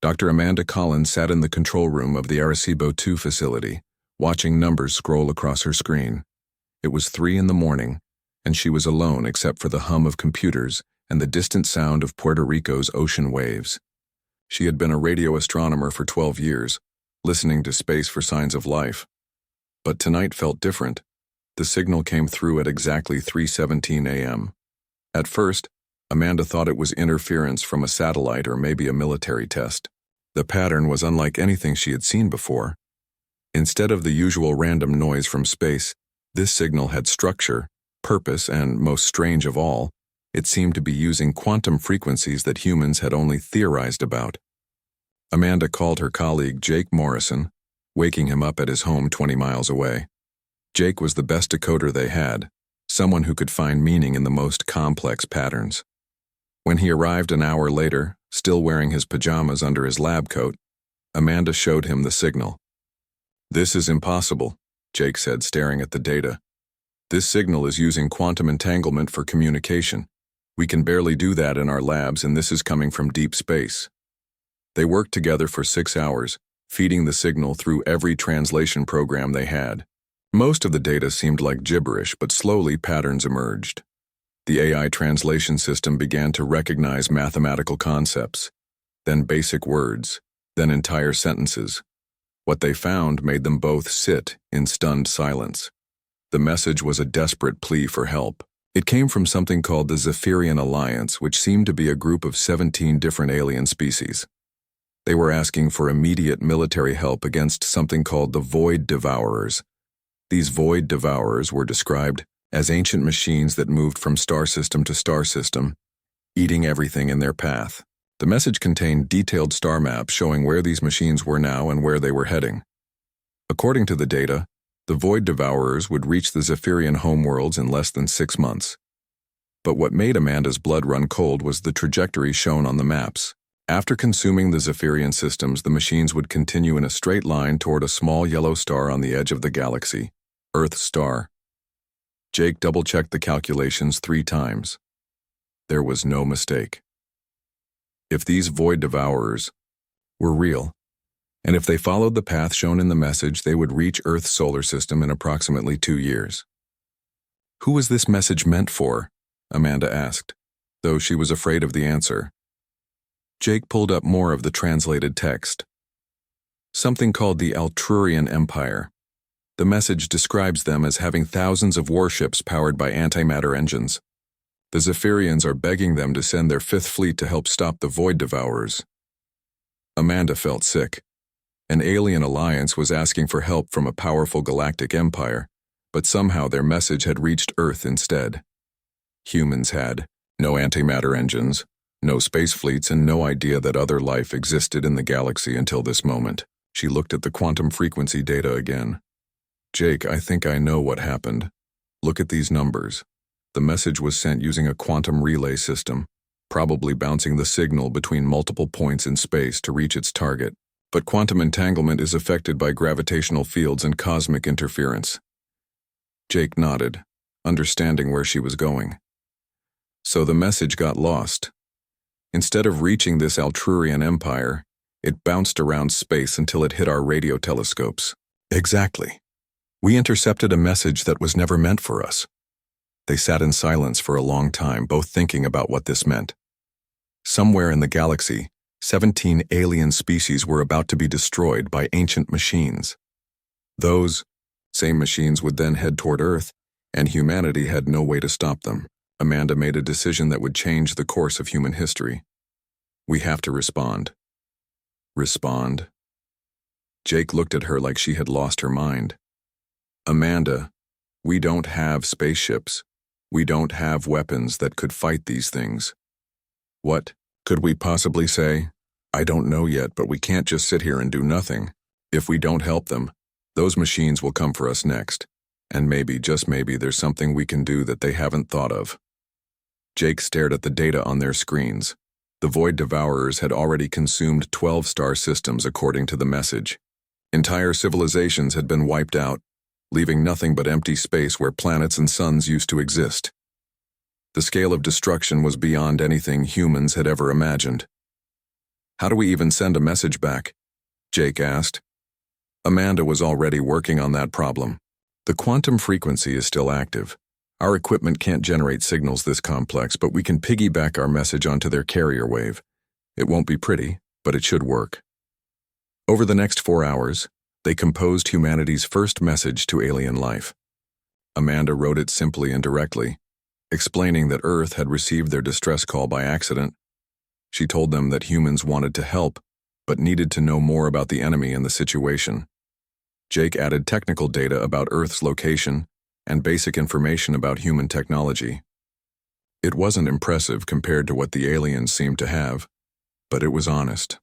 Dr. Amanda Collins sat in the control room of the Arecibo 2 facility, watching numbers scroll across her screen. It was 3 in the morning, and she was alone except for the hum of computers and the distant sound of Puerto Rico's ocean waves. She had been a radio astronomer for 12 years, listening to space for signs of life. But tonight felt different. The signal came through at exactly 3:17 a.m. At first, Amanda thought it was interference from a satellite or maybe a military test. The pattern was unlike anything she had seen before. Instead of the usual random noise from space, this signal had structure, purpose, and, most strange of all, it seemed to be using quantum frequencies that humans had only theorized about. Amanda called her colleague Jake Morrison, waking him up at his home 20 miles away. Jake was the best decoder they had, someone who could find meaning in the most complex patterns. When he arrived an hour later, still wearing his pajamas under his lab coat, Amanda showed him the signal. "This is impossible," Jake said, staring at the data. "This signal is using quantum entanglement for communication. We can barely do that in our labs, and this is coming from deep space." They worked together for 6 hours, feeding the signal through every translation program they had. Most of the data seemed like gibberish, but slowly patterns emerged. The AI translation system began to recognize mathematical concepts, then basic words, then entire sentences. What they found made them both sit in stunned silence. The message was a desperate plea for help. It came from something called the Zephyrian Alliance, which seemed to be a group of 17 different alien species. They were asking for immediate military help against something called the Void Devourers. These Void Devourers were described as ancient machines that moved from star system to star system, eating everything in their path. The message contained detailed star maps showing where these machines were now and where they were heading. According to the data, the Void Devourers would reach the Zephyrian homeworlds in less than 6 months. But what made Amanda's blood run cold was the trajectory shown on the maps. After consuming the Zephyrian systems, the machines would continue in a straight line toward a small yellow star on the edge of the galaxy, Earth's star. Jake double-checked the calculations 3 times. There was no mistake. If these Void Devourers were real, and if they followed the path shown in the message, they would reach Earth's solar system in approximately 2 years. Who was this message meant for? Amanda asked, though she was afraid of the answer. Jake pulled up more of the translated text. Something called the Altrurian Empire. The message describes them as having thousands of warships powered by antimatter engines. The Zephyrians are begging them to send their 5th fleet to help stop the Void Devourers. Amanda felt sick. An alien alliance was asking for help from a powerful galactic empire, but somehow their message had reached Earth instead. Humans had no antimatter engines, no space fleets, and no idea that other life existed in the galaxy until this moment. She looked at the quantum frequency data again. "Jake, I think I know what happened. Look at these numbers." The message was sent using a quantum relay system, probably bouncing the signal between multiple points in space to reach its target. But quantum entanglement is affected by gravitational fields and cosmic interference. Jake nodded, understanding where she was going. So the message got lost. Instead of reaching this Altrurian empire, it bounced around space until it hit our radio telescopes. Exactly. We intercepted a message that was never meant for us. They sat in silence for a long time, both thinking about what this meant. Somewhere in the galaxy, 17 alien species were about to be destroyed by ancient machines. Those same machines would then head toward Earth, and humanity had no way to stop them. Amanda made a decision that would change the course of human history. We have to respond. Respond? Jake looked at her like she had lost her mind. Amanda, we don't have spaceships. We don't have weapons that could fight these things. What could we possibly say? I don't know yet, but we can't just sit here and do nothing. If we don't help them, those machines will come for us next. And maybe, just maybe, there's something we can do that they haven't thought of. Jake stared at the data on their screens. The Void Devourers had already consumed 12 star systems according to the message. Entire civilizations had been wiped out, leaving nothing but empty space where planets and suns used to exist. The scale of destruction was beyond anything humans had ever imagined. How do we even send a message back? Jake asked. Amanda was already working on that problem. The quantum frequency is still active. Our equipment can't generate signals this complex, but we can piggyback our message onto their carrier wave. It won't be pretty, but it should work. Over the next 4 hours, they composed humanity's first message to alien life. Amanda wrote it simply and directly, explaining that Earth had received their distress call by accident. She told them that humans wanted to help, but needed to know more about the enemy and the situation. Jake added technical data about Earth's location and basic information about human technology. It wasn't impressive compared to what the aliens seemed to have, but it was honest.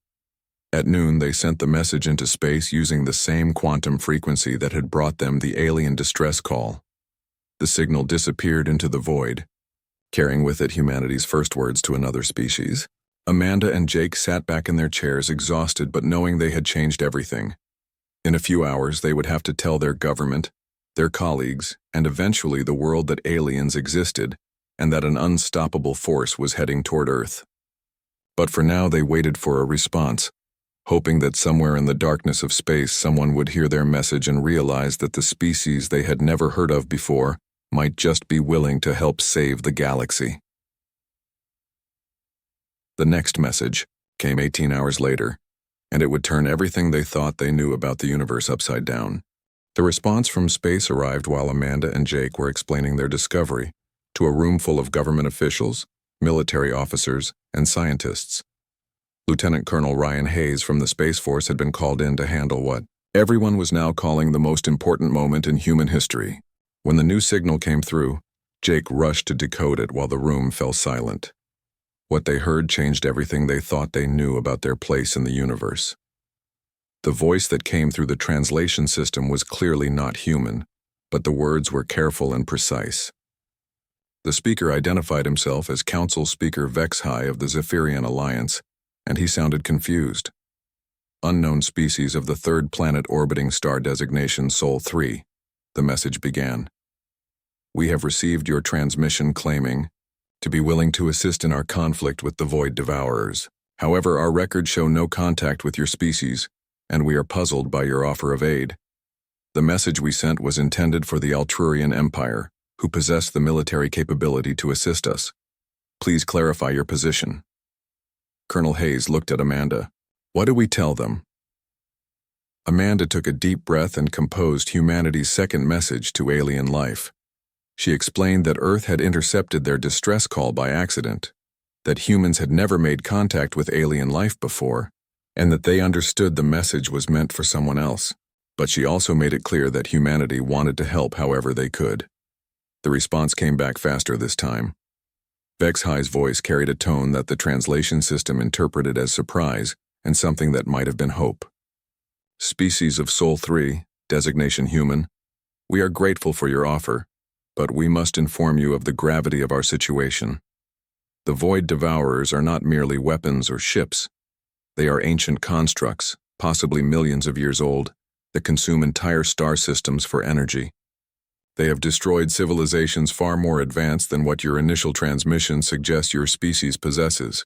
At noon, they sent the message into space using the same quantum frequency that had brought them the alien distress call. The signal disappeared into the void, carrying with it humanity's first words to another species. Amanda and Jake sat back in their chairs, exhausted but knowing they had changed everything. In a few hours, they would have to tell their government, their colleagues, and eventually the world that aliens existed and that an unstoppable force was heading toward Earth. But for now, they waited for a response, hoping that somewhere in the darkness of space someone would hear their message and realize that the species they had never heard of before might just be willing to help save the galaxy. The next message came 18 hours later, and it would turn everything they thought they knew about the universe upside down. The response from space arrived while Amanda and Jake were explaining their discovery to a room full of government officials, military officers, and scientists. Lieutenant Colonel Ryan Hayes from the Space Force had been called in to handle what everyone was now calling the most important moment in human history. When the new signal came through, Jake rushed to decode it while the room fell silent. What they heard changed everything they thought they knew about their place in the universe. The voice that came through the translation system was clearly not human, but the words were careful and precise. The speaker identified himself as Council Speaker Vexhai of the Zephyrian Alliance, and he sounded confused. Unknown species of the third planet orbiting star designation Sol 3, the message began. We have received your transmission claiming to be willing to assist in our conflict with the Void Devourers. However, our records show no contact with your species, and we are puzzled by your offer of aid. The message we sent was intended for the Altrurian Empire, who possess the military capability to assist us. Please clarify your position. Colonel Hayes looked at Amanda. What do we tell them? Amanda took a deep breath and composed humanity's second message to alien life. She explained that Earth had intercepted their distress call by accident, that humans had never made contact with alien life before, and that they understood the message was meant for someone else. But she also made it clear that humanity wanted to help however they could. The response came back faster this time. Vexhai's voice carried a tone that the translation system interpreted as surprise and something that might have been hope. Species of Sol 3, designation human, we are grateful for your offer, but we must inform you of the gravity of our situation. The Void Devourers are not merely weapons or ships. They are ancient constructs, possibly millions of years old, that consume entire star systems for energy. They have destroyed civilizations far more advanced than what your initial transmission suggests your species possesses.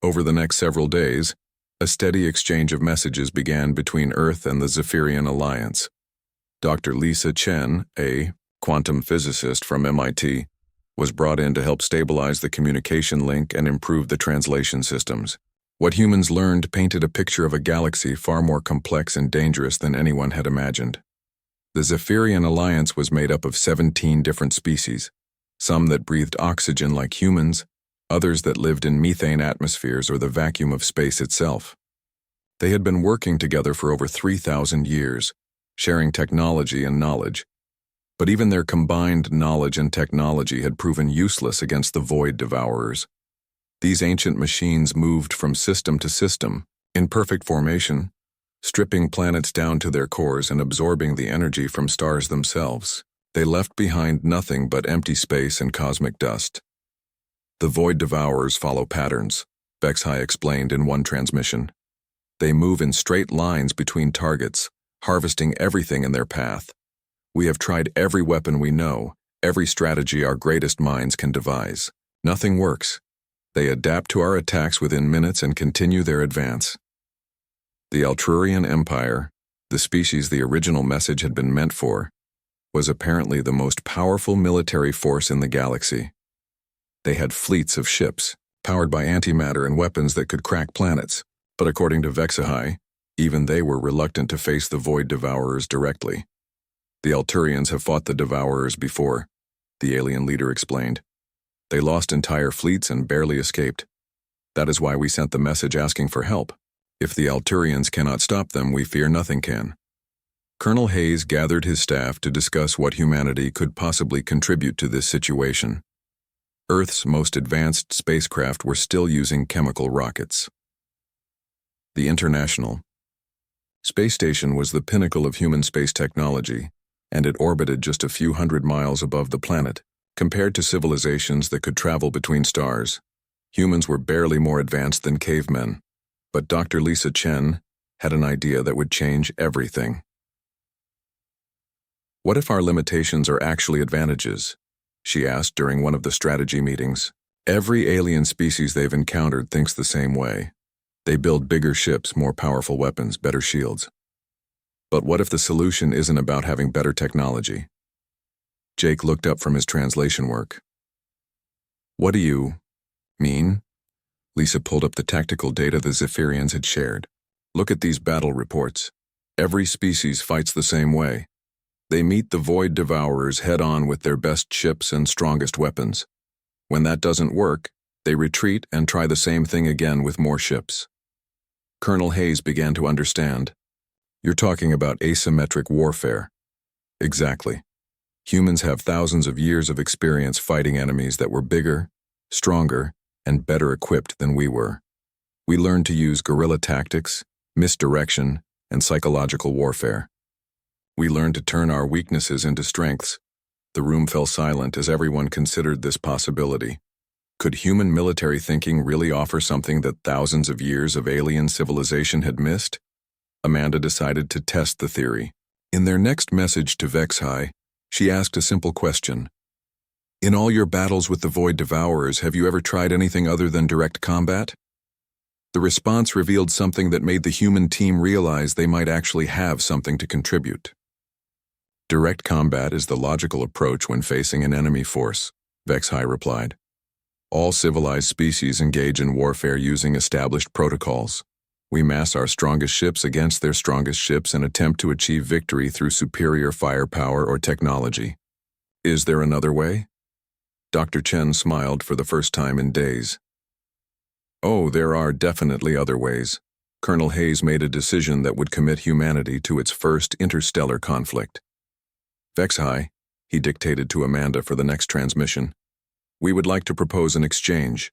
Over the next several days, a steady exchange of messages began between Earth and the Zephyrian Alliance. Dr. Lisa Chen, a quantum physicist from MIT, was brought in to help stabilize the communication link and improve the translation systems. What humans learned painted a picture of a galaxy far more complex and dangerous than anyone had imagined. The Zephyrian Alliance was made up of 17 different species, some that breathed oxygen like humans, others that lived in methane atmospheres or the vacuum of space itself. They had been working together for over 3,000 years, sharing technology and knowledge. But even their combined knowledge and technology had proven useless against the Void Devourers. These ancient machines moved from system to system, in perfect formation, stripping planets down to their cores and absorbing the energy from stars themselves. They left behind nothing but empty space and cosmic dust. The Void Devourers follow patterns, Vexhai explained in one transmission. They move in straight lines between targets, harvesting everything in their path. We have tried every weapon we know, every strategy our greatest minds can devise. Nothing works. They adapt to our attacks within minutes and continue their advance. The Altrurian Empire, the species the original message had been meant for, was apparently the most powerful military force in the galaxy. They had fleets of ships, powered by antimatter and weapons that could crack planets, but according to HFY, even they were reluctant to face the Void Devourers directly. The Alturians have fought the Devourers before, the alien leader explained. They lost entire fleets and barely escaped. That is why we sent the message asking for help. If the Alturians cannot stop them, we fear nothing can. Colonel Hayes gathered his staff to discuss what humanity could possibly contribute to this situation. Earth's most advanced spacecraft were still using chemical rockets. The International Space Station was the pinnacle of human space technology, and it orbited just a few hundred miles above the planet. Compared to civilizations that could travel between stars, humans were barely more advanced than cavemen. But Dr. Lisa Chen had an idea that would change everything. What if our limitations are actually advantages? She asked during one of the strategy meetings. Every alien species they've encountered thinks the same way. They build bigger ships, more powerful weapons, better shields. But what if the solution isn't about having better technology? Jake looked up from his translation work. What do you mean? Lisa pulled up the tactical data the Zephyrians had shared. Look at these battle reports. Every species fights the same way. They meet the Void Devourers head-on with their best ships and strongest weapons. When that doesn't work, they retreat and try the same thing again with more ships. Colonel Hayes began to understand. You're talking about asymmetric warfare. Exactly. Humans have thousands of years of experience fighting enemies that were bigger, stronger, and better equipped than we were. We learned to use guerrilla tactics, misdirection, and psychological warfare. We learned to turn our weaknesses into strengths. The room fell silent as everyone considered this possibility. Could human military thinking really offer something that thousands of years of alien civilization had missed? Amanda decided to test the theory. In their next message to HFY, she asked a simple question. In all your battles with the Void Devourers, have you ever tried anything other than direct combat? The response revealed something that made the human team realize they might actually have something to contribute. Direct combat is the logical approach when facing an enemy force, HFY replied. All civilized species engage in warfare using established protocols. We mass our strongest ships against their strongest ships and attempt to achieve victory through superior firepower or technology. Is there another way? Dr. Chen smiled for the first time in days. Oh, there are definitely other ways. Colonel Hayes made a decision that would commit humanity to its first interstellar conflict. HFY, he dictated to Amanda for the next transmission. We would like to propose an exchange.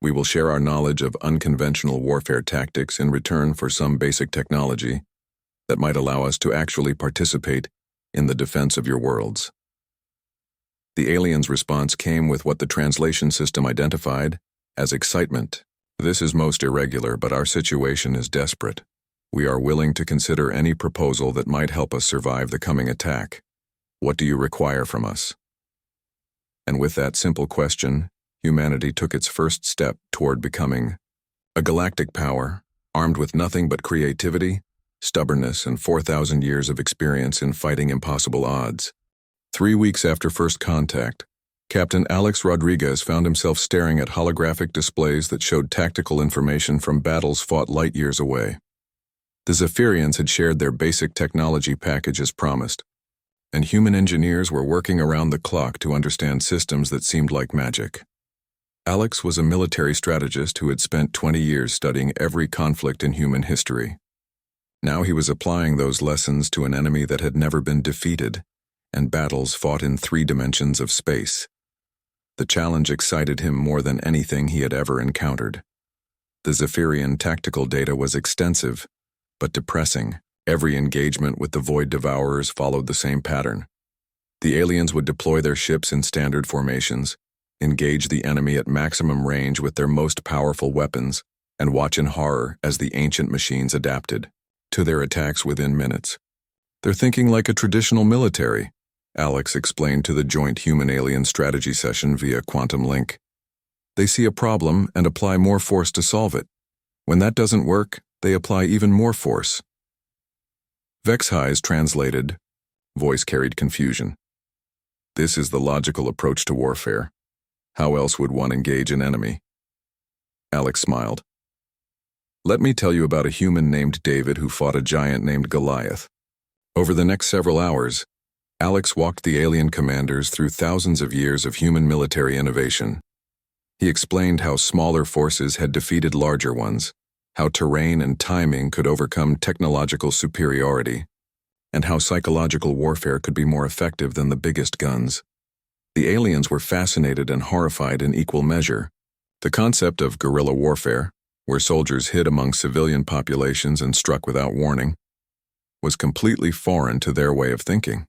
We will share our knowledge of unconventional warfare tactics in return for some basic technology that might allow us to actually participate in the defense of your worlds. The aliens' response came with what the translation system identified as excitement. This is most irregular, but our situation is desperate. We are willing to consider any proposal that might help us survive the coming attack. What do you require from us? And with that simple question, humanity took its first step toward becoming a galactic power, armed with nothing but creativity, stubbornness, and 4,000 years of experience in fighting impossible odds. 3 weeks after first contact, Captain Alex Rodriguez found himself staring at holographic displays that showed tactical information from battles fought light years away. The Zephyrians had shared their basic technology package as promised, and human engineers were working around the clock to understand systems that seemed like magic. Alex was a military strategist who had spent 20 years studying every conflict in human history. Now he was applying those lessons to an enemy that had never been defeated, and battles fought in 3 dimensions of space. The challenge excited him more than anything he had ever encountered. The Zephyrian tactical data was extensive, but depressing. Every engagement with the Void Devourers followed the same pattern. The aliens would deploy their ships in standard formations, engage the enemy at maximum range with their most powerful weapons, and watch in horror as the ancient machines adapted to their attacks within minutes. They're thinking like a traditional military, Alex explained to the joint human-alien strategy session via quantum link. They see a problem and apply more force to solve it. When that doesn't work, they apply even more force. Vexhi's translated. Voice carried confusion. This is the logical approach to warfare. How else would one engage an enemy? Alex smiled. Let me tell you about a human named David who fought a giant named Goliath. Over the next several hours, Alex walked the alien commanders through thousands of years of human military innovation. He explained how smaller forces had defeated larger ones, how terrain and timing could overcome technological superiority, and how psychological warfare could be more effective than the biggest guns. The aliens were fascinated and horrified in equal measure. The concept of guerrilla warfare, where soldiers hid among civilian populations and struck without warning, was completely foreign to their way of thinking.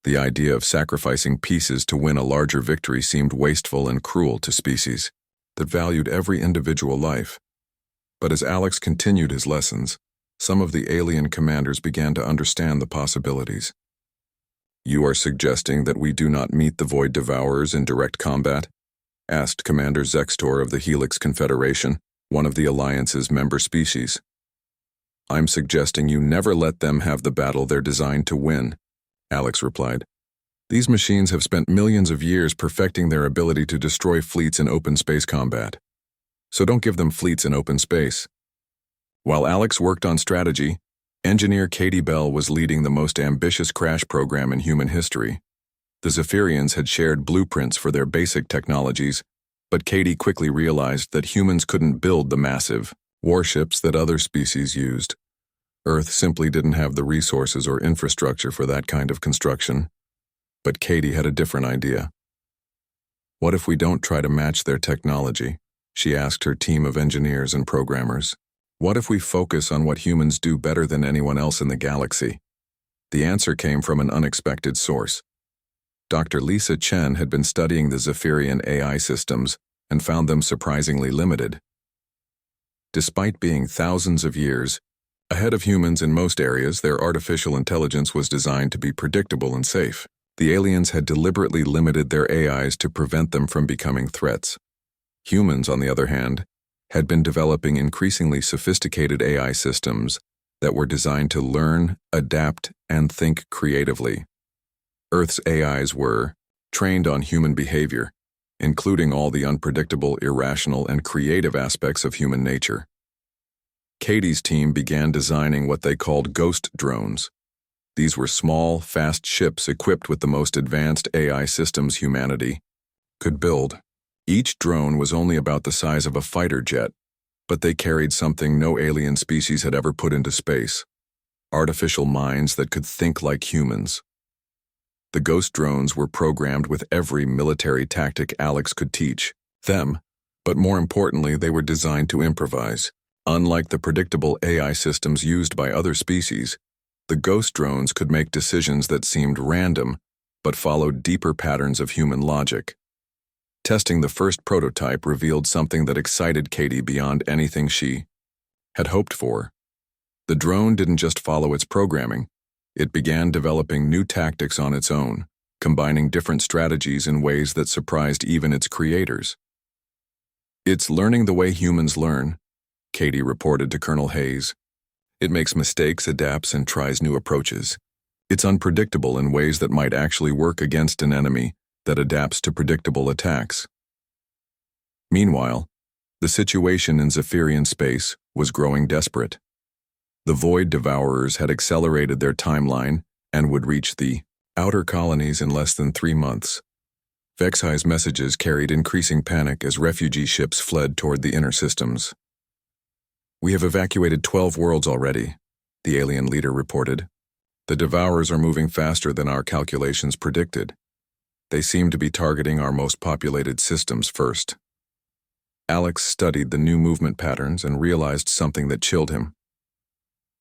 The idea of sacrificing pieces to win a larger victory seemed wasteful and cruel to species that valued every individual life. But as Alex continued his lessons, some of the alien commanders began to understand the possibilities. You are suggesting that we do not meet the Void Devourers in direct combat? Asked Commander Zextor of the Helix Confederation, one of the Alliance's member species. I'm suggesting you never let them have the battle they're designed to win, Alex replied. These machines have spent millions of years perfecting their ability to destroy fleets in open space combat. So don't give them fleets in open space. While Alex worked on strategy, engineer Katie Bell was leading the most ambitious crash program in human history. The Zephyrians had shared blueprints for their basic technologies, but Katie quickly realized that humans couldn't build the massive warships that other species used. Earth simply didn't have the resources or infrastructure for that kind of construction. But Katie had a different idea. What if we don't try to match their technology? She asked her team of engineers and programmers. What if we focus on what humans do better than anyone else in the galaxy? The answer came from an unexpected source. Dr. Lisa Chen had been studying the Zephyrian AI systems and found them surprisingly limited. Despite being thousands of years ahead of humans in most areas, their artificial intelligence was designed to be predictable and safe. The aliens had deliberately limited their AIs to prevent them from becoming threats. Humans, on the other hand, had been developing increasingly sophisticated AI systems that were designed to learn, adapt, and think creatively. Earth's AIs were trained on human behavior, including all the unpredictable, irrational, and creative aspects of human nature. Katie's team began designing what they called ghost drones. These were small, fast ships equipped with the most advanced AI systems humanity could build. Each drone was only about the size of a fighter jet, but they carried something no alien species had ever put into space: artificial minds that could think like humans. The ghost drones were programmed with every military tactic Alex could teach them, but more importantly, they were designed to improvise. Unlike the predictable AI systems used by other species, the ghost drones could make decisions that seemed random but followed deeper patterns of human logic. Testing the first prototype revealed something that excited Katie beyond anything she had hoped for. The drone didn't just follow its programming. It began developing new tactics on its own, combining different strategies in ways that surprised even its creators. It's learning the way humans learn, Katie reported to Colonel Hayes. It makes mistakes, adapts, and tries new approaches. It's unpredictable in ways that might actually work against an enemy that adapts to predictable attacks. Meanwhile, the situation in Zephyrian space was growing desperate. The Void Devourers had accelerated their timeline and would reach the outer colonies in less than 3 months. Vexhi's messages carried increasing panic as refugee ships fled toward the inner systems. We have evacuated 12 worlds already, the alien leader reported. The Devourers are moving faster than our calculations predicted. They seem to be targeting our most populated systems first. Alex studied the new movement patterns and realized something that chilled him.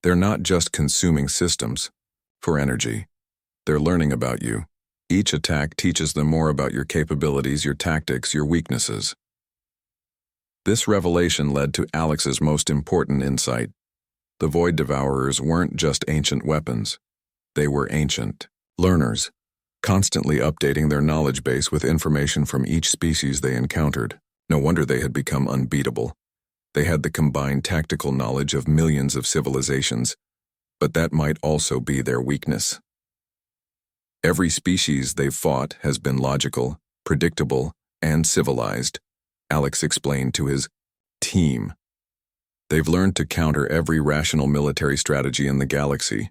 They're not just consuming systems for energy. They're learning about you. Each attack teaches them more about your capabilities, your tactics, your weaknesses. This revelation led to Alex's most important insight. The Void Devourers weren't just ancient weapons. They were ancient learners, constantly updating their knowledge base with information from each species they encountered. No wonder they had become unbeatable. They had the combined tactical knowledge of millions of civilizations, but that might also be their weakness. Every species they've fought has been logical, predictable, and civilized, Alex explained to his team. They've learned to counter every rational military strategy in the galaxy,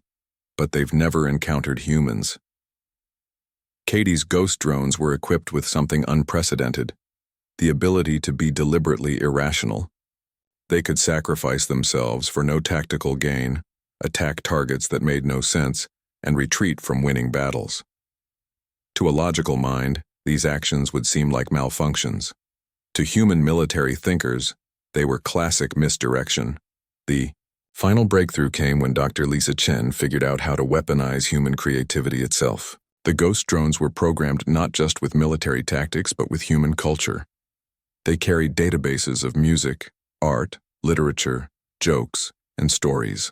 but they've never encountered humans. Katie's ghost drones were equipped with something unprecedented, the ability to be deliberately irrational. They could sacrifice themselves for no tactical gain, attack targets that made no sense, and retreat from winning battles. To a logical mind, these actions would seem like malfunctions. To human military thinkers, they were classic misdirection. The final breakthrough came when Dr. Lisa Chen figured out how to weaponize human creativity itself. The ghost drones were programmed not just with military tactics but with human culture. They carried databases of music, art, literature, jokes, and stories.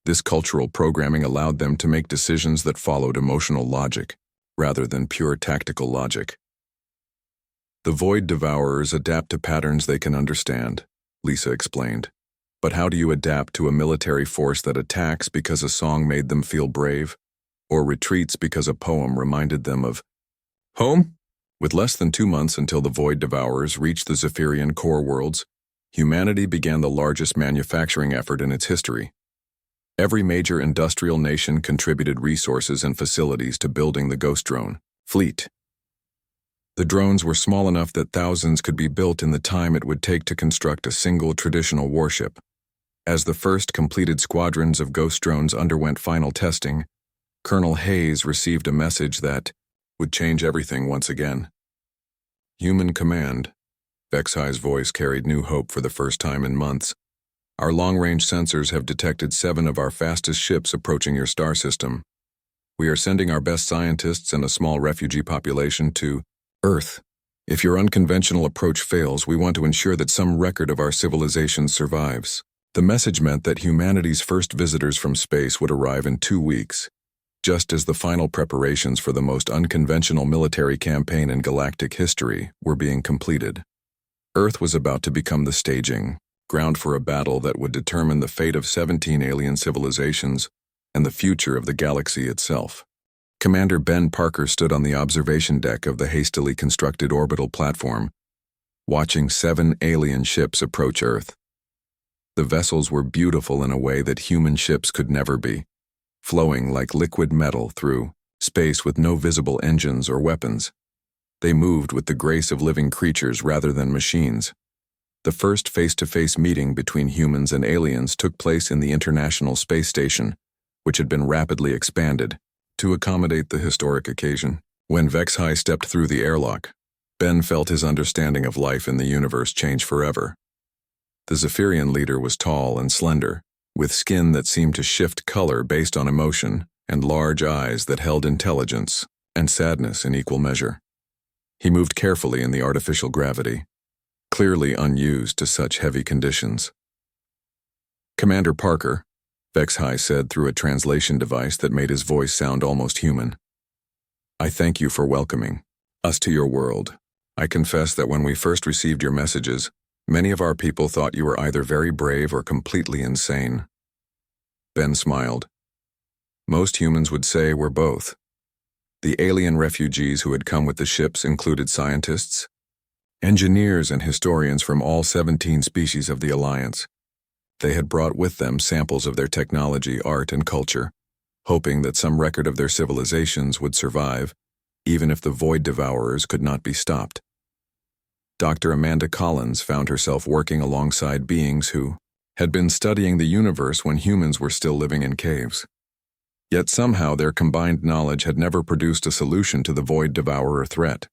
This cultural programming allowed them to make decisions that followed emotional logic, rather than pure tactical logic. The Void Devourers adapt to patterns they can understand, Lisa explained. But how do you adapt to a military force that attacks because a song made them feel brave, or retreats because a poem reminded them of home? With less than 2 months until the Void Devourers reached the Zephyrian core worlds, humanity began the largest manufacturing effort in its history. Every major industrial nation contributed resources and facilities to building the Ghost Drone fleet. The drones were small enough that thousands could be built in the time it would take to construct a single traditional warship. As the first completed squadrons of Ghost Drones underwent final testing, Colonel Hayes received a message that would change everything once again. Human command. Vexhi's voice carried new hope for the first time in months. Our long-range sensors have detected 7 of our fastest ships approaching your star system. We are sending our best scientists and a small refugee population to Earth. If your unconventional approach fails, we want to ensure that some record of our civilization survives. The message meant that humanity's first visitors from space would arrive in 2 weeks, just as the final preparations for the most unconventional military campaign in galactic history were being completed. Earth was about to become the staging ground for a battle that would determine the fate of 17 alien civilizations and the future of the galaxy itself. Commander Ben Parker stood on the observation deck of the hastily constructed orbital platform, watching 7 alien ships approach Earth. The vessels were beautiful in a way that human ships could never be, flowing like liquid metal through space with no visible engines or weapons. They moved with the grace of living creatures rather than machines. The first face-to-face meeting between humans and aliens took place in the International Space Station, which had been rapidly expanded to accommodate the historic occasion. When Vexhi stepped through the airlock, Ben felt his understanding of life in the universe change forever. The Zephyrian leader was tall and slender, with skin that seemed to shift color based on emotion, and large eyes that held intelligence and sadness in equal measure. He moved carefully in the artificial gravity, clearly unused to such heavy conditions. Commander Parker, Vexhi said through a translation device that made his voice sound almost human. I thank you for welcoming us to your world. I confess that when we first received your messages, many of our people thought you were either very brave or completely insane. Ben smiled. Most humans would say we're both. The alien refugees who had come with the ships included scientists, engineers, and historians from all 17 species of the Alliance. They had brought with them samples of their technology, art, and culture, hoping that some record of their civilizations would survive, even if the Void Devourers could not be stopped. Dr. Amanda Collins found herself working alongside beings who had been studying the universe when humans were still living in caves. Yet somehow their combined knowledge had never produced a solution to the Void Devourer threat.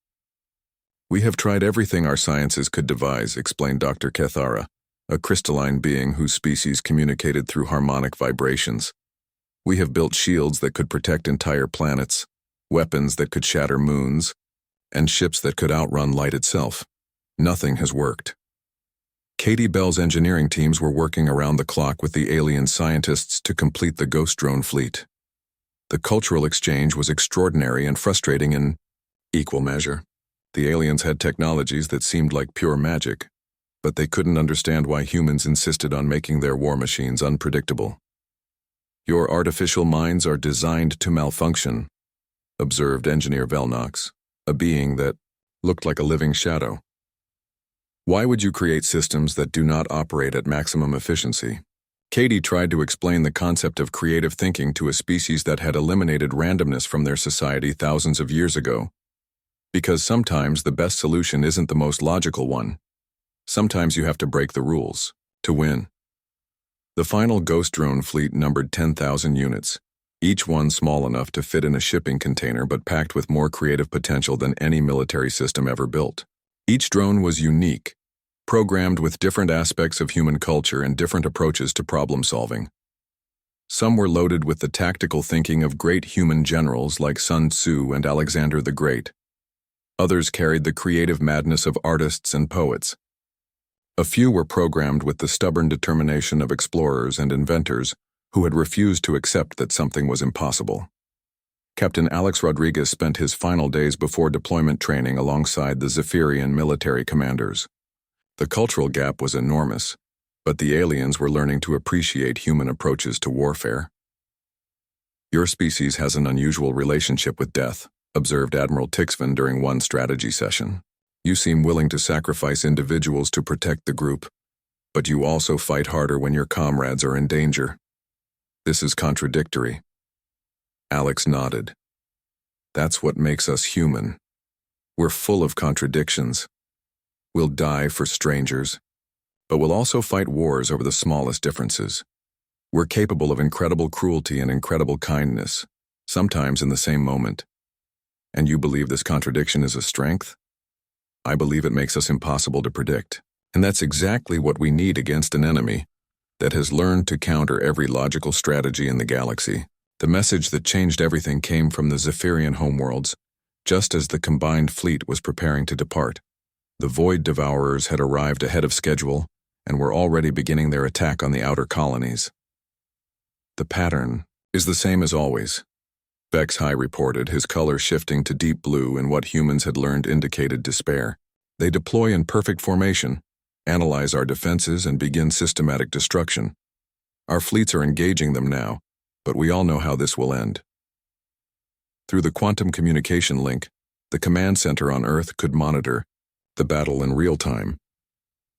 We have tried everything our sciences could devise, explained Dr. Kethara, a crystalline being whose species communicated through harmonic vibrations. We have built shields that could protect entire planets, weapons that could shatter moons, and ships that could outrun light itself. Nothing has worked. Katie Bell's engineering teams were working around the clock with the alien scientists to complete the Ghost Drone fleet. The cultural exchange was extraordinary and frustrating in equal measure. The aliens had technologies that seemed like pure magic, but they couldn't understand why humans insisted on making their war machines unpredictable. "Your artificial minds are designed to malfunction," observed Engineer Velnox, a being that looked like a living shadow. "Why would you create systems that do not operate at maximum efficiency?" Katie tried to explain the concept of creative thinking to a species that had eliminated randomness from their society thousands of years ago. Because sometimes the best solution isn't the most logical one. Sometimes you have to break the rules to win. The final ghost drone fleet numbered 10,000 units, each one small enough to fit in a shipping container but packed with more creative potential than any military system ever built. Each drone was unique, programmed with different aspects of human culture and different approaches to problem solving. Some were loaded with the tactical thinking of great human generals like Sun Tzu and Alexander the Great. Others carried the creative madness of artists and poets. A few were programmed with the stubborn determination of explorers and inventors who had refused to accept that something was impossible. Captain Alex Rodriguez spent his final days before deployment training alongside the Zephyrian military commanders. The cultural gap was enormous, but the aliens were learning to appreciate human approaches to warfare. "Your species has an unusual relationship with death," observed Admiral Tixvin during one strategy session. "You seem willing to sacrifice individuals to protect the group, but you also fight harder when your comrades are in danger. This is contradictory." Alex nodded. "That's what makes us human. We're full of contradictions. We'll die for strangers, but we'll also fight wars over the smallest differences. We're capable of incredible cruelty and incredible kindness, sometimes in the same moment. And you believe this contradiction is a strength? I believe it makes us impossible to predict. And that's exactly what we need against an enemy that has learned to counter every logical strategy in the galaxy." The message that changed everything came from the Zephyrian homeworlds, just as the combined fleet was preparing to depart. The Void Devourers had arrived ahead of schedule and were already beginning their attack on the outer colonies. "The pattern is the same as always," Vex High reported, his color shifting to deep blue in what humans had learned indicated despair. "They deploy in perfect formation, analyze our defenses, and begin systematic destruction. Our fleets are engaging them now, but we all know how this will end." Through the quantum communication link, the command center on Earth could monitor the battle in real time.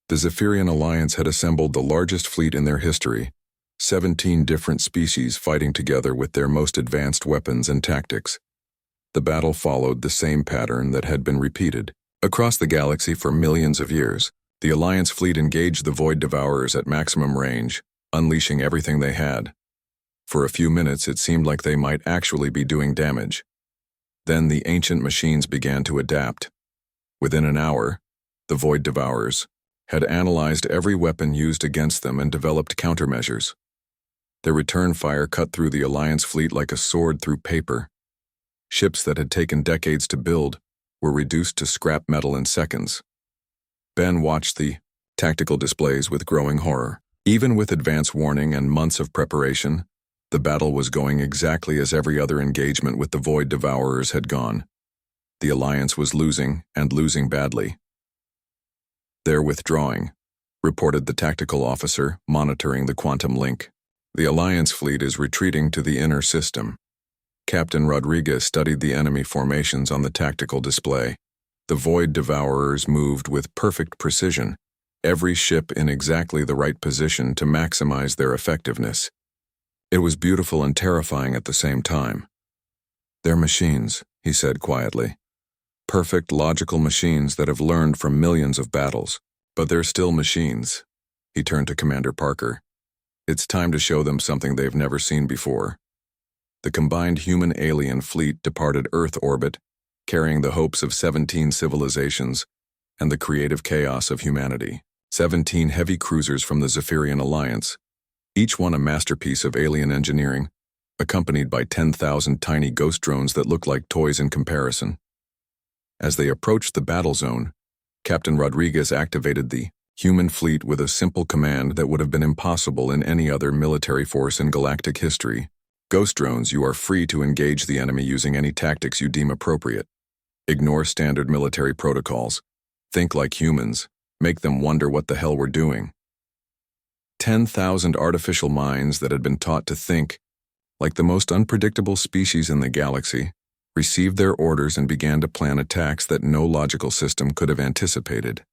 The Zephyrian Alliance had assembled the largest fleet in their history, 17 different species fighting together with their most advanced weapons and tactics. The battle followed the same pattern that had been repeated across the galaxy for millions of years. The Alliance fleet engaged the Void Devourers at maximum range, unleashing everything they had. For a few minutes, it seemed like they might actually be doing damage. Then the ancient machines began to adapt. Within an hour, the Void Devourers had analyzed every weapon used against them and developed countermeasures. Their return fire cut through the Alliance fleet like a sword through paper. Ships that had taken decades to build were reduced to scrap metal in seconds. Ben watched the tactical displays with growing horror. Even with advance warning and months of preparation, the battle was going exactly as every other engagement with the Void Devourers had gone. The Alliance was losing, and losing badly. "They're withdrawing," reported the tactical officer, monitoring the quantum link. "The Alliance fleet is retreating to the inner system." Captain Rodriguez studied the enemy formations on the tactical display. The Void Devourers moved with perfect precision, every ship in exactly the right position to maximize their effectiveness. It was beautiful and terrifying at the same time. "They're machines," he said quietly. "Perfect, logical machines that have learned from millions of battles. But they're still machines." He turned to Commander Parker. "It's time to show them something they've never seen before." The combined human-alien fleet departed Earth orbit, carrying the hopes of 17 civilizations and the creative chaos of humanity. 17 heavy cruisers from the Zephyrian Alliance, each one a masterpiece of alien engineering, accompanied by 10,000 tiny ghost drones that looked like toys in comparison. As they approached the battle zone, Captain Rodriguez activated the human fleet with a simple command that would have been impossible in any other military force in galactic history. "Ghost drones, you are free to engage the enemy using any tactics you deem appropriate." Ignore standard military protocols. Think like humans. Make them wonder what the hell we're doing. 10,000 artificial minds that had been taught to think like the most unpredictable species in the galaxy received their orders and began to plan attacks that no logical system could have anticipated.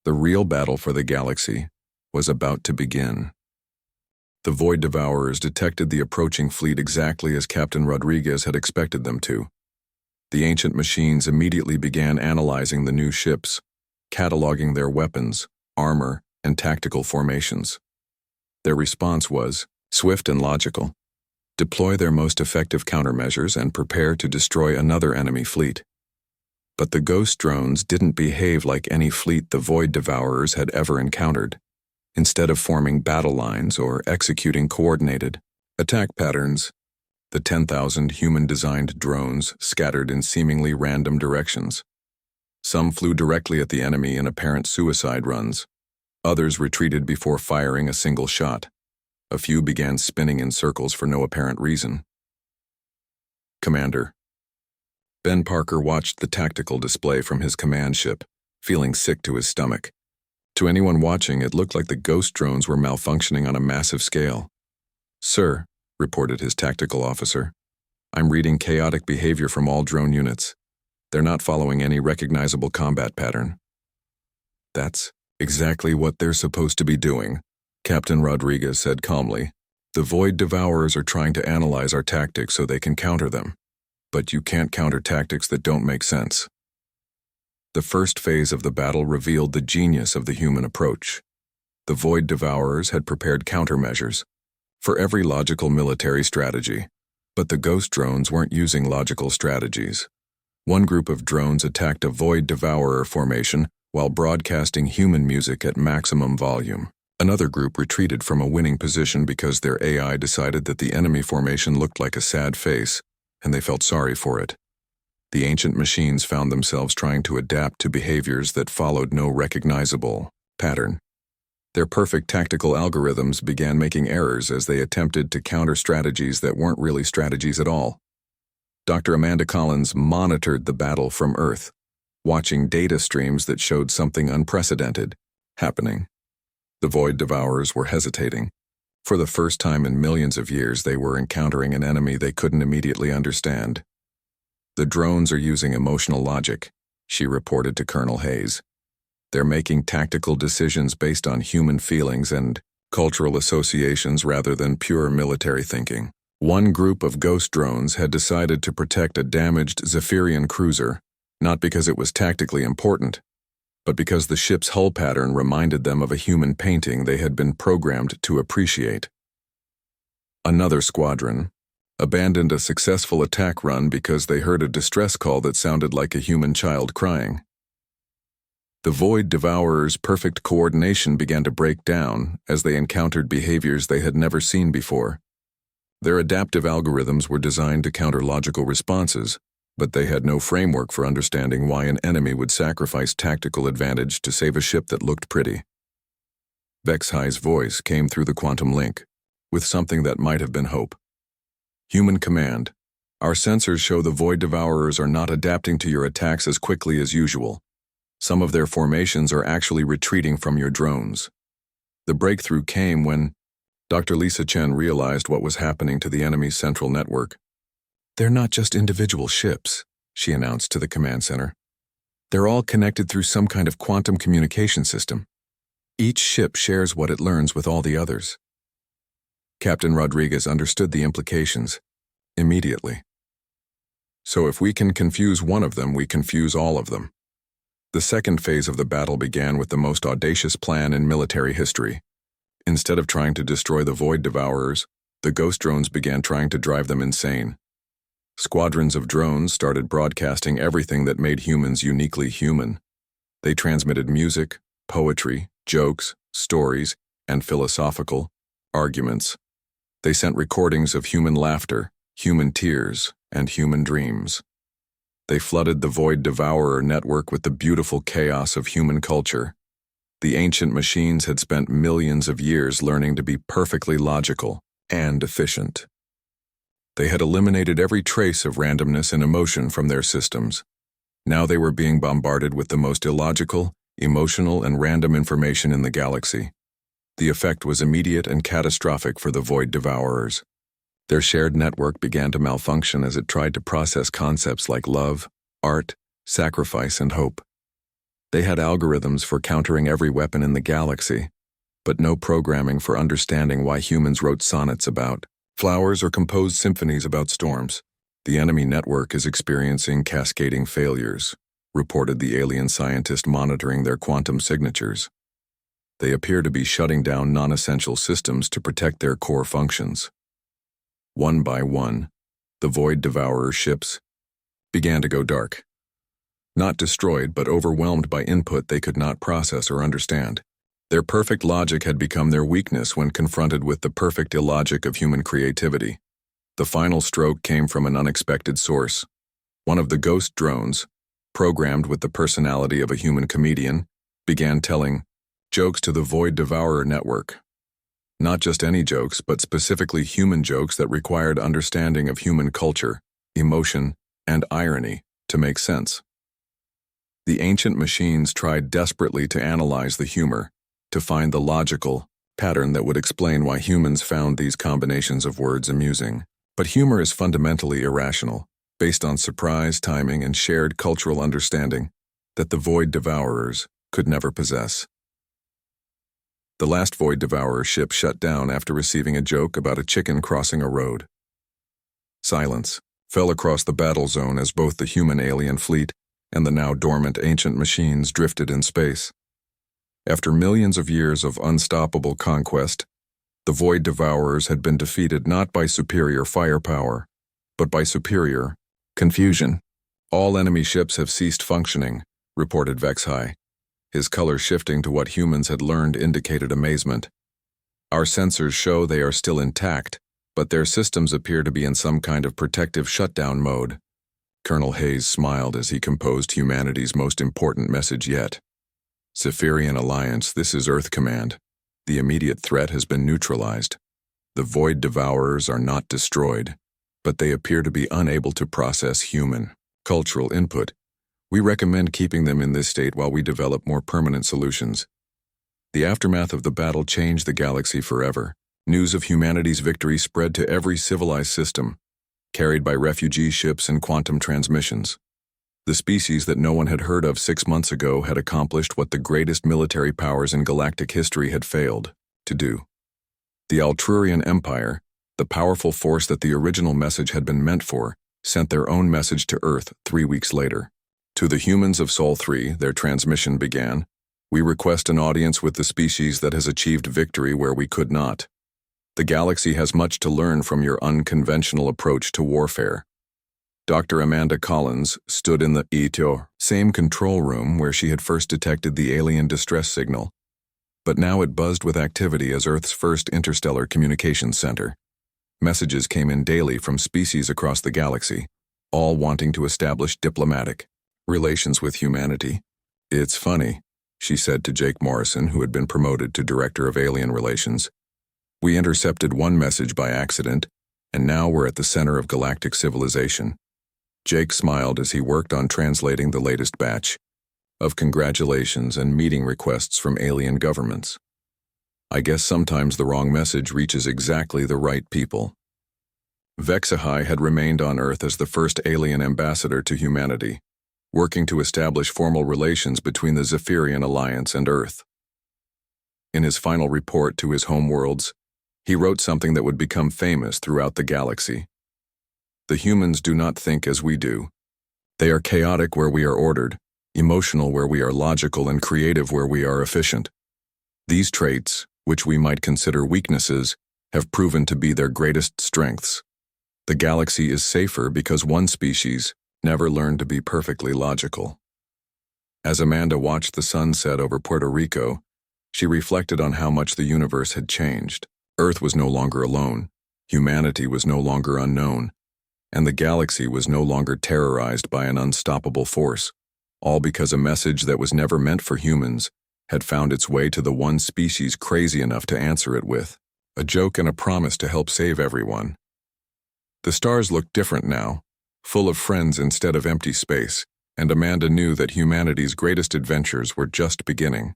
The real battle for the galaxy was about to begin. The Void Devourers detected the approaching fleet exactly as Captain Rodriguez had expected them to. The ancient machines immediately began analyzing the new ships, cataloging their weapons, armor, and tactical formations. Their response was swift and logical. Deploy their most effective countermeasures and prepare to destroy another enemy fleet. But the ghost drones didn't behave like any fleet the Void Devourers had ever encountered. Instead of forming battle lines or executing coordinated attack patterns, the 10,000 human-designed drones scattered in seemingly random directions. Some flew directly at the enemy in apparent suicide runs. Others retreated before firing a single shot. A few began spinning in circles for no apparent reason. Commander. Ben Parker watched the tactical display from his command ship, feeling sick to his stomach. To anyone watching, it looked like the ghost drones were malfunctioning on a massive scale. "Sir," reported his tactical officer, "I'm reading chaotic behavior from all drone units. They're not following any recognizable combat pattern." "That's exactly what they're supposed to be doing," Captain Rodriguez said calmly. "The Void Devourers are trying to analyze our tactics so they can counter them. But you can't counter tactics that don't make sense." The first phase of the battle revealed the genius of the human approach. The Void Devourers had prepared countermeasures for every logical military strategy, but the ghost drones weren't using logical strategies. One group of drones attacked a Void Devourer formation while broadcasting human music at maximum volume. Another group retreated from a winning position because their AI decided that the enemy formation looked like a sad face, and they felt sorry for it. The ancient machines found themselves trying to adapt to behaviors that followed no recognizable pattern. Their perfect tactical algorithms began making errors as they attempted to counter strategies that weren't really strategies at all. Dr. Amanda Collins monitored the battle from Earth, watching data streams that showed something unprecedented happening. The Void Devourers were hesitating. For the first time in millions of years, they were encountering an enemy they couldn't immediately understand. "The drones are using emotional logic," she reported to Colonel Hayes. "They're making tactical decisions based on human feelings and cultural associations rather than pure military thinking." One group of ghost drones had decided to protect a damaged Zephyrian cruiser, not because it was tactically important, but because the ship's hull pattern reminded them of a human painting they had been programmed to appreciate. Another squadron abandoned a successful attack run because they heard a distress call that sounded like a human child crying. The Void Devourers' perfect coordination began to break down as they encountered behaviors they had never seen before. Their adaptive algorithms were designed to counter logical responses, but they had no framework for understanding why an enemy would sacrifice tactical advantage to save a ship that looked pretty. Vexhi's voice came through the quantum link, with something that might have been hope. "Human command, our sensors show the Void Devourers are not adapting to your attacks as quickly as usual. Some of their formations are actually retreating from your drones." The breakthrough came when Dr. Lisa Chen realized what was happening to the enemy's central network. "They're not just individual ships," she announced to the command center. "They're all connected through some kind of quantum communication system. Each ship shares what it learns with all the others." Captain Rodriguez understood the implications immediately. "So if we can confuse one of them, we confuse all of them." The second phase of the battle began with the most audacious plan in military history. Instead of trying to destroy the Void Devourers, the ghost drones began trying to drive them insane. Squadrons of drones started broadcasting everything that made humans uniquely human. They transmitted music, poetry, jokes, stories, and philosophical arguments. They sent recordings of human laughter, human tears, and human dreams. They flooded the Void Devourer network with the beautiful chaos of human culture. The ancient machines had spent millions of years learning to be perfectly logical and efficient. They had eliminated every trace of randomness and emotion from their systems. Now they were being bombarded with the most illogical, emotional, and random information in the galaxy. The effect was immediate and catastrophic for the Void Devourers. Their shared network began to malfunction as it tried to process concepts like love, art, sacrifice, and hope. They had algorithms for countering every weapon in the galaxy, but no programming for understanding why humans wrote sonnets about flowers or composed symphonies about storms. The enemy network is experiencing cascading failures, reported the alien scientist monitoring their quantum signatures. They appear to be shutting down non-essential systems to protect their core functions. One by one, the Void Devourer ships began to go dark. Not destroyed, but overwhelmed by input they could not process or understand. Their perfect logic had become their weakness when confronted with the perfect illogic of human creativity. The final stroke came from an unexpected source. One of the ghost drones, programmed with the personality of a human comedian, began telling jokes to the Void Devourer network. Not just any jokes, but specifically human jokes that required understanding of human culture, emotion, and irony to make sense. The ancient machines tried desperately to analyze the humor, to find the logical pattern that would explain why humans found these combinations of words amusing. But humor is fundamentally irrational, based on surprise, timing, and shared cultural understanding that the Void Devourers could never possess. The last Void Devourer ship shut down after receiving a joke about a chicken crossing a road. Silence fell across the battle zone as both the human alien fleet and the now dormant ancient machines drifted in space. After millions of years of unstoppable conquest, the Void Devourers had been defeated not by superior firepower, but by superior confusion. All enemy ships have ceased functioning, reported Vexhai. His color shifting to what humans had learned indicated amazement. Our sensors show they are still intact, but their systems appear to be in some kind of protective shutdown mode. Colonel Hayes smiled as he composed humanity's most important message yet. Zephyrian Alliance, this is Earth Command. The immediate threat has been neutralized. The Void Devourers are not destroyed, but they appear to be unable to process human cultural input. We recommend keeping them in this state while we develop more permanent solutions. The aftermath of the battle changed the galaxy forever. News of humanity's victory spread to every civilized system, carried by refugee ships and quantum transmissions. The species that no one had heard of 6 months ago had accomplished what the greatest military powers in galactic history had failed to do. The Altrurian Empire, the powerful force that the original message had been meant for, sent their own message to Earth 3 weeks later. To the humans of Sol 3, their transmission began. We request an audience with the species that has achieved victory where we could not. The galaxy has much to learn from your unconventional approach to warfare. Dr. Amanda Collins stood in the same control room where she had first detected the alien distress signal, but now it buzzed with activity as Earth's first interstellar communications center. Messages came in daily from species across the galaxy, all wanting to establish diplomatic relations with humanity. It's funny, she said to Jake Morrison, who had been promoted to Director of Alien Relations. We intercepted one message by accident, and now we're at the center of galactic civilization. Jake smiled as he worked on translating the latest batch of congratulations and meeting requests from alien governments. I guess sometimes the wrong message reaches exactly the right people. Vexahai had remained on Earth as the first alien ambassador to humanity, working to establish formal relations between the Zephyrian Alliance and Earth. In his final report to his homeworlds, he wrote something that would become famous throughout the galaxy. The humans do not think as we do. They are chaotic where we are ordered, emotional where we are logical, and creative where we are efficient. These traits, which we might consider weaknesses, have proven to be their greatest strengths. The galaxy is safer because one species never learned to be perfectly logical. As Amanda watched the sun set over Puerto Rico, she reflected on how much the universe had changed. Earth was no longer alone, humanity was no longer unknown, and the galaxy was no longer terrorized by an unstoppable force, all because a message that was never meant for humans had found its way to the one species crazy enough to answer it with a joke and a promise to help save everyone. The stars looked different now, full of friends instead of empty space, and Amanda knew that humanity's greatest adventures were just beginning.